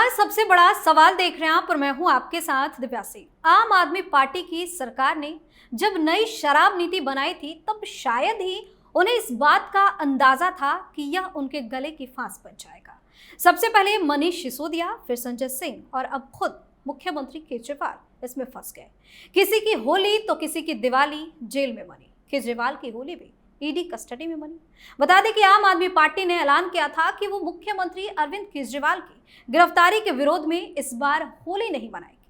आज सबसे बड़ा सवाल देख रहे हैं आप और मैं हूं आपके साथ दिव्या सिंह। आम आदमी पार्टी की सरकार ने जब नई शराब नीति बनाई थी तब शायद ही उन्हें इस बात का अंदाजा था कि यह उनके गले की फांस बन जाएगा। सबसे पहले मनीष सिसोदिया, फिर संजय सिंह और अब खुद मुख्यमंत्री केजरीवाल इसमें फंस गए। किसी की होली तो किसी की दिवाली जेल में मनी। केजरीवाल की होली भी ईडी कस्टडी में बनी। बता दें कि आम आदमी पार्टी ने ऐलान किया था कि वो मुख्यमंत्री अरविंद केजरीवाल की गिरफ्तारी के विरोध में इस बार होली नहीं मनाएगी।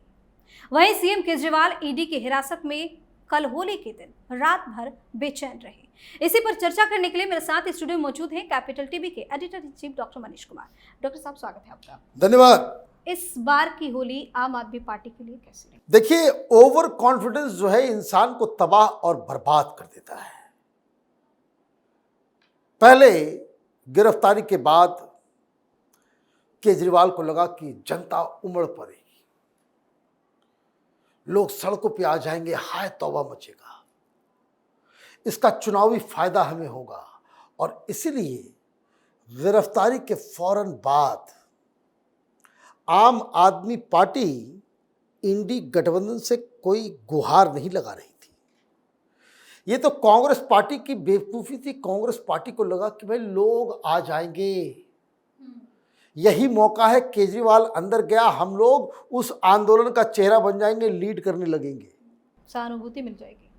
वहीं सीएम केजरीवाल ईडी की हिरासत में कल होली के दिन रात भर बेचैन रहे। इसी पर चर्चा करने के लिए मेरे साथ स्टूडियो में मौजूद हैं कैपिटल टीवी के editor in chief doctor Manish Kumar. Doctor साहब, स्वागत है आपका। धन्यवाद। इस बार की होली आम आदमी पार्टी के लिए कैसी रही? देखिए, ओवर कॉन्फिडेंस जो है इंसान को तबाह और बर्बाद कर देता है। पहले गिरफ्तारी के बाद केजरीवाल को लगा कि जनता उमड़ पड़ेगी, लोग सड़कों पे आ जाएंगे, हाय तौबा मचेगा, इसका चुनावी फायदा हमें होगा। और इसीलिए गिरफ्तारी के फौरन बाद आम आदमी पार्टी इंडी गठबंधन से कोई गुहार नहीं लगा रही थी। ये तो कांग्रेस पार्टी की बेवकूफ़ी थी। कांग्रेस पार्टी को लगा कि भाई लोग आ जाएंगे, यही मौका है, केजरीवाल अंदर गया, हम लोग उस आंदोलन का चेहरा बन जाएंगे, लीड करने लगेंगे, सहानुभूति मिल जाएगी।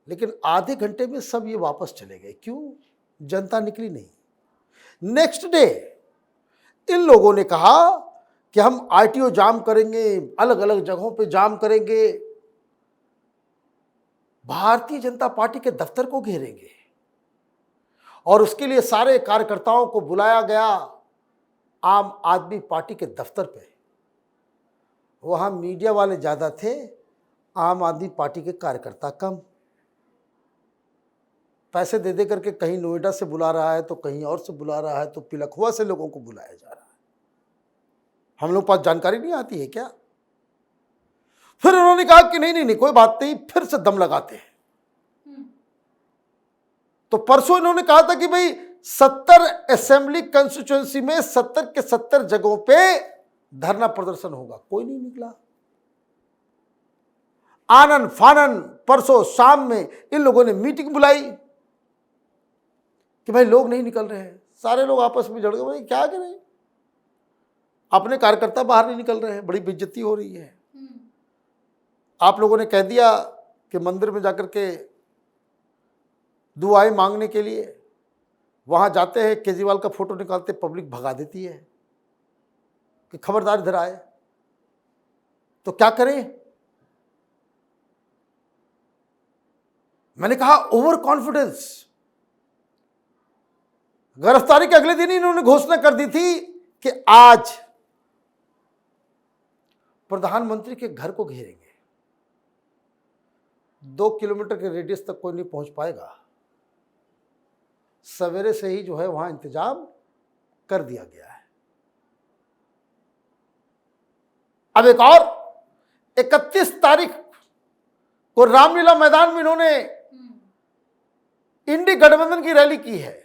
लेकिन आधे घंटे में सब ये वापस चले गए। क्यों? जनता निकली नहीं। नेक्स्ट डे इन लोगों ने कहा कि हम आरटीओ जाम करेंगे, अलग अलग जगहों पे जाम करेंगे, भारतीय जनता पार्टी के दफ्तर को घेरेंगे और उसके लिए सारे कार्यकर्ताओं को बुलाया गया आम आदमी पार्टी के दफ्तर पे। वहां मीडिया वाले ज्यादा थे, आम आदमी पार्टी के कार्यकर्ता कम। पैसे दे दे करके कहीं नोएडा से बुला रहा है तो कहीं और से बुला रहा है, तो पिलखुआ से लोगों को बुलाया जा रहा है। हम लोग पास जानकारी नहीं आती है क्या? फिर उन्होंने कहा कि नहीं नहीं नहीं कोई बात नहीं, फिर से दम लगाते हैं। तो परसों इन्होंने कहा था कि भाई 70 असेंबली कंस्टिट्यूएंसी में 70 के 70 जगहों पे धरना प्रदर्शन होगा। कोई नहीं निकला। आनन फानन परसों शाम में इन लोगों ने मीटिंग बुलाई कि भाई लोग नहीं निकल रहे हैं। सारे लोग आपस में जड़ गए, भाई क्या करें, अपने कार्यकर्ता बाहर नहीं निकल रहे हैं, बड़ी बेइज्जती हो रही है। आप लोगों ने कह दिया कि मंदिर में जाकर के दुआएं मांगने के लिए वहां जाते हैं, केजरीवाल का फोटो निकालते, पब्लिक भगा देती है कि खबरदार इधर आए। तो क्या करें? मैंने कहा ओवर कॉन्फिडेंस। गिरफ्तारी के अगले दिन ही इन्होंने घोषणा कर दी थी कि आज प्रधानमंत्री के घर को घेरेंगे, 2 किलोमीटर के रेडियस तक कोई नहीं पहुंच पाएगा। सवेरे से ही जो है वहां इंतजाम कर दिया गया है। अब एक और 31 तारीख को रामलीला मैदान में इन्होंने इंडी गठबंधन की रैली की है।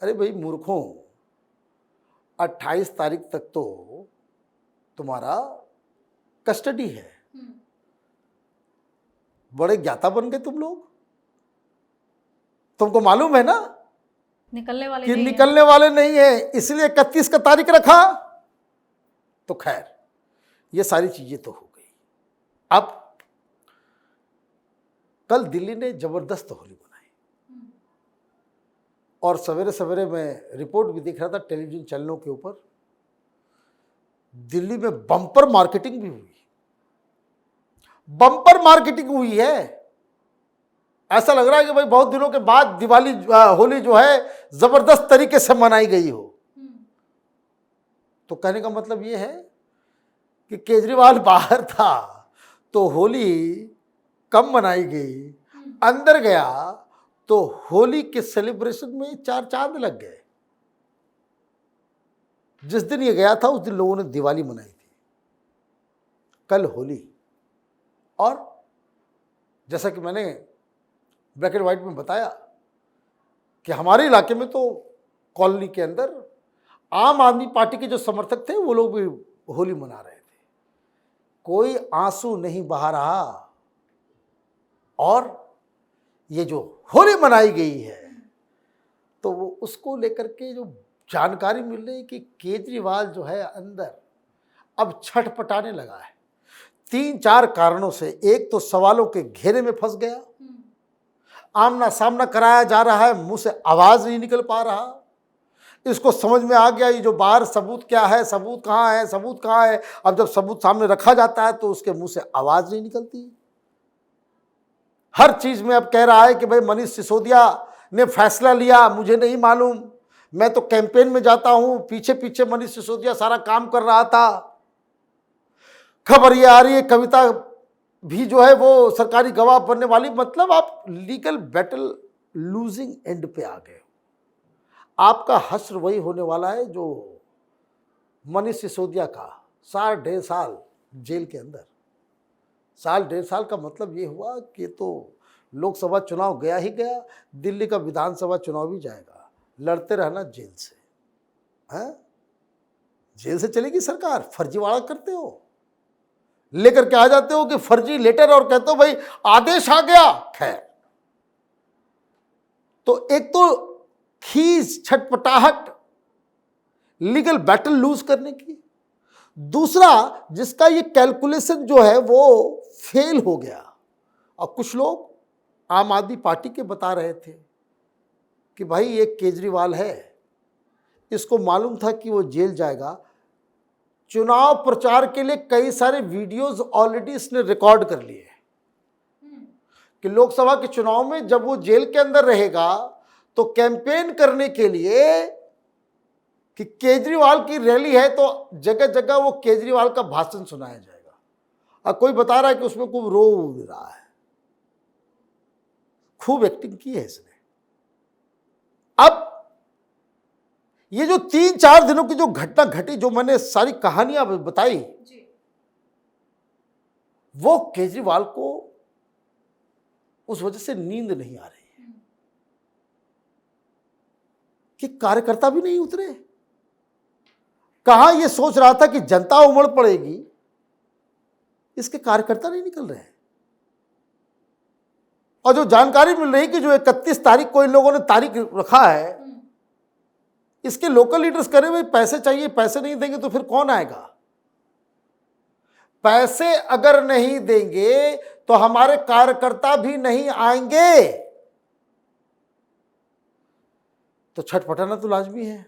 अरे भाई मूर्खों, 28 तारीख तक तो तुम्हारा कस्टडी है। बड़े ज्ञाता बन गए तुम लोग। तुमको मालूम है ना निकलने वाले कि नहीं निकलने वाले नहीं है, इसलिए 31 का तारीख रखा। तो खैर ये सारी चीजें तो हो गई। अब कल दिल्ली ने जबरदस्त होली बनाई और सवेरे सवेरे मैं रिपोर्ट भी देख रहा था टेलीविजन चैनलों के ऊपर। दिल्ली में बम्पर मार्केटिंग भी हुई, बम्पर मार्केटिंग हुई है। ऐसा लग रहा है कि भाई बहुत दिनों के बाद दिवाली होली जो है जबरदस्त तरीके से मनाई गई हो। तो कहने का मतलब ये है कि केजरीवाल बाहर था तो होली कम मनाई गई, अंदर गया तो होली के सेलिब्रेशन में 4 चांद लग गए। जिस दिन ये गया था उस दिन लोगों ने दिवाली मनाई थी, कल होली। और जैसा कि मैंने ब्लैक एंड व्हाइट में बताया कि हमारे इलाके में तो कॉलोनी के अंदर आम आदमी पार्टी के जो समर्थक थे वो लोग भी होली मना रहे थे, कोई आंसू नहीं बहा रहा। और ये जो होली मनाई गई है तो वो उसको लेकर के जो जानकारी मिल रही है कि केजरीवाल जो है अंदर अब छटपटाने लगा है 3-4 कारणों से। एक तो सवालों के घेरे में फंस गया, आमना सामना कराया जा रहा है, मुंह से आवाज नहीं निकल पा रहा। इसको समझ में आ गया ये जो बाहर सबूत क्या है, सबूत कहाँ है, सबूत कहाँ है। अब जब सबूत सामने रखा जाता है तो उसके मुंह से आवाज नहीं निकलती। हर चीज में अब कह रहा है कि भाई मनीष सिसोदिया ने फैसला लिया, मुझे नहीं मालूम, मैं तो कैंपेन में जाता हूं, पीछे पीछे मनीष सिसोदिया सारा काम कर रहा था। खबर ये आ रही है कविता भी जो है वो सरकारी गवाह बनने वाली। मतलब आप लीगल बैटल लूजिंग एंड पे आ गए। आपका हश्र वही होने वाला है जो मनीष सिसोदिया का 1.5 साल जेल के अंदर। 1.5 साल का मतलब ये हुआ कि तो लोकसभा चुनाव गया ही गया, दिल्ली का विधानसभा चुनाव भी जाएगा, लड़ते रहना जेल से। हैं? जेल से चलेगी सरकार, फर्जीवाड़ा करते हो, लेकर के आ जाते हो कि फर्जी लेटर और कहते हो भाई आदेश आ गया। खैर, तो एक तो खींच छटपटाहट लीगल बैटल लूज करने की, दूसरा जिसका ये कैलकुलेशन जो है वो फेल हो गया। और कुछ लोग आम आदमी पार्टी के बता रहे थे कि भाई ये केजरीवाल है, इसको मालूम था कि वो जेल जाएगा। चुनाव प्रचार के लिए कई सारे वीडियोस ऑलरेडी इसने रिकॉर्ड कर लिए कि लोकसभा के चुनाव में जब वो जेल के अंदर रहेगा तो कैंपेन करने के लिए कि केजरीवाल की रैली है तो जगह जगह वो केजरीवाल का भाषण सुनाया जाएगा। और कोई बता रहा है कि उसमें खूब रो भी रहा है, खूब एक्टिंग की है इसने। अब ये जो 3-4 दिनों की जो घटना घटी, जो मैंने सारी कहानियां बताई, वो केजरीवाल को उस वजह से नींद नहीं आ रही है कि कार्यकर्ता भी नहीं उतरे। कहां ये सोच रहा था कि जनता उमड़ पड़ेगी, इसके कार्यकर्ता नहीं निकल रहे हैं। और जो जानकारी मिल रही कि जो 31 तारीख को इन लोगों ने तारीख रखा है, इसके लोकल लीडर्स कह रहे भाई पैसे चाहिए, पैसे नहीं देंगे तो फिर कौन आएगा। पैसे अगर नहीं देंगे तो हमारे कार्यकर्ता भी नहीं आएंगे, तो छटपटाना तो लाजमी है।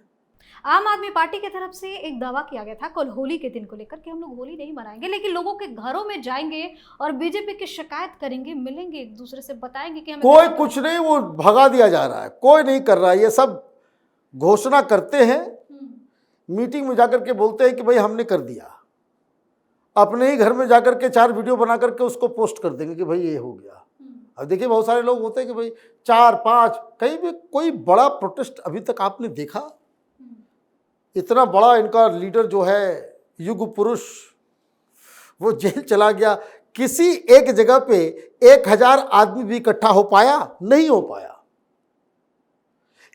आम आदमी पार्टी की तरफ से एक दावा किया गया था कल होली के दिन को लेकर कि हम लोग होली नहीं मनाएंगे, लेकिन लोगों के घरों में जाएंगे और बीजेपी की शिकायत करेंगे, मिलेंगे, एक दूसरे से बताएंगे कि हमें कोई कुछ नहीं, वो भगा दिया जा रहा है, कोई नहीं कर रहा है। ये सब घोषणा करते हैं, मीटिंग में जाकर के बोलते हैं कि भाई हमने कर दिया, अपने ही घर में जाकर के 4 वीडियो बना करके उसको पोस्ट कर देंगे कि भाई ये हो गया। अब देखिए बहुत सारे लोग होते हैं कि भाई 4-5, कहीं भी कोई बड़ा प्रोटेस्ट अभी तक आपने देखा? इतना बड़ा इनका लीडर जो है युग पुरुष, वो जेल चला गया, किसी एक जगह पे 1000 आदमी भी इकट्ठा हो पाया? नहीं हो पाया।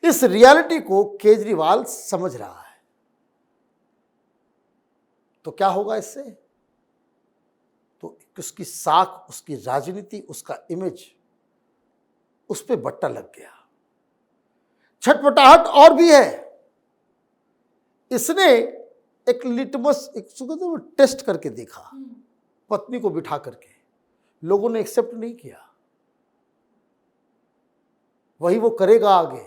इस रियलिटी को केजरीवाल समझ रहा है। तो क्या होगा इससे? तो उसकी साख, उसकी राजनीति, उसका इमेज, उस पे बट्टा लग गया। छटपटाहट और भी है, इसने एक लिटमस टेस्ट करके देखा, पत्नी को बिठा करके, लोगों ने एक्सेप्ट नहीं किया। वही वो करेगा आगे,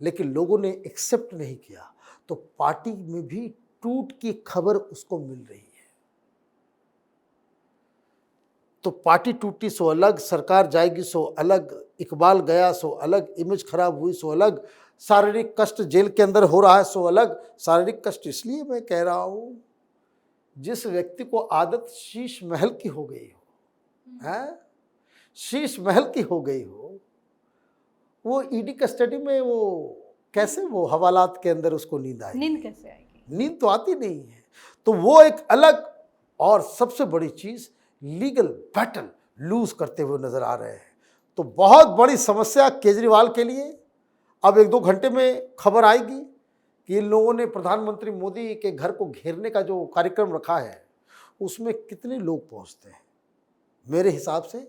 लेकिन लोगों ने एक्सेप्ट नहीं किया, तो पार्टी में भी टूट की खबर उसको मिल रही है। तो पार्टी टूटी सो अलग, सरकार जाएगी सो अलग, इकबाल गया सो अलग, इमेज खराब हुई सो अलग, शारीरिक कष्ट जेल के अंदर हो रहा है सो अलग। शारीरिक कष्ट इसलिए मैं कह रहा हूं, जिस व्यक्ति को आदत शीश महल की हो गई हो, है शीश महल की हो गई हो, वो ईडी कस्टडी में वो कैसे वो हवालात के अंदर उसको नींद आएगी? नींद कैसे आएगी? नींद तो आती नहीं है। तो वो एक अलग और सबसे बड़ी चीज लीगल बैटल लूज करते हुए नजर आ रहे हैं। तो बहुत बड़ी समस्या केजरीवाल के लिए। अब 1-2 घंटे में खबर आएगी कि इन लोगों ने प्रधानमंत्री मोदी के घर को घेरने का जो कार्यक्रम रखा है उसमें कितने लोग पहुंचते हैं। मेरे हिसाब से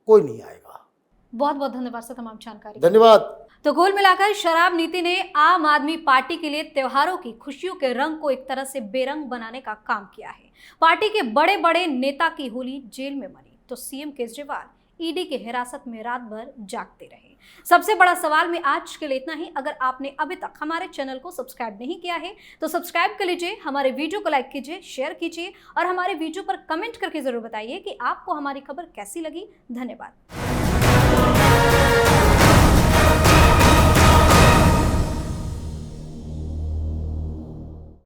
कोई नहीं आएगा। बहुत बहुत धन्यवाद सर तमाम जानकारी। धन्यवाद। तो कुल मिलाकर शराब नीति ने आम आदमी पार्टी के लिए त्योहारों की खुशियों के रंग को एक तरह से बेरंग बनाने का काम किया है। पार्टी के बड़े बड़े नेता की होली जेल में मनी तो सीएम केजरीवाल ईडी के हिरासत में रात भर जागते रहे। सबसे बड़ा सवाल में आज के लिए इतना ही। अगर आपने अभी तक हमारे चैनल को सब्सक्राइब नहीं किया है तो सब्सक्राइब कर लीजिए, हमारे वीडियो को लाइक कीजिए, शेयर कीजिए और हमारे वीडियो पर कमेंट करके जरूर बताइए कि आपको हमारी खबर कैसी लगी। धन्यवाद।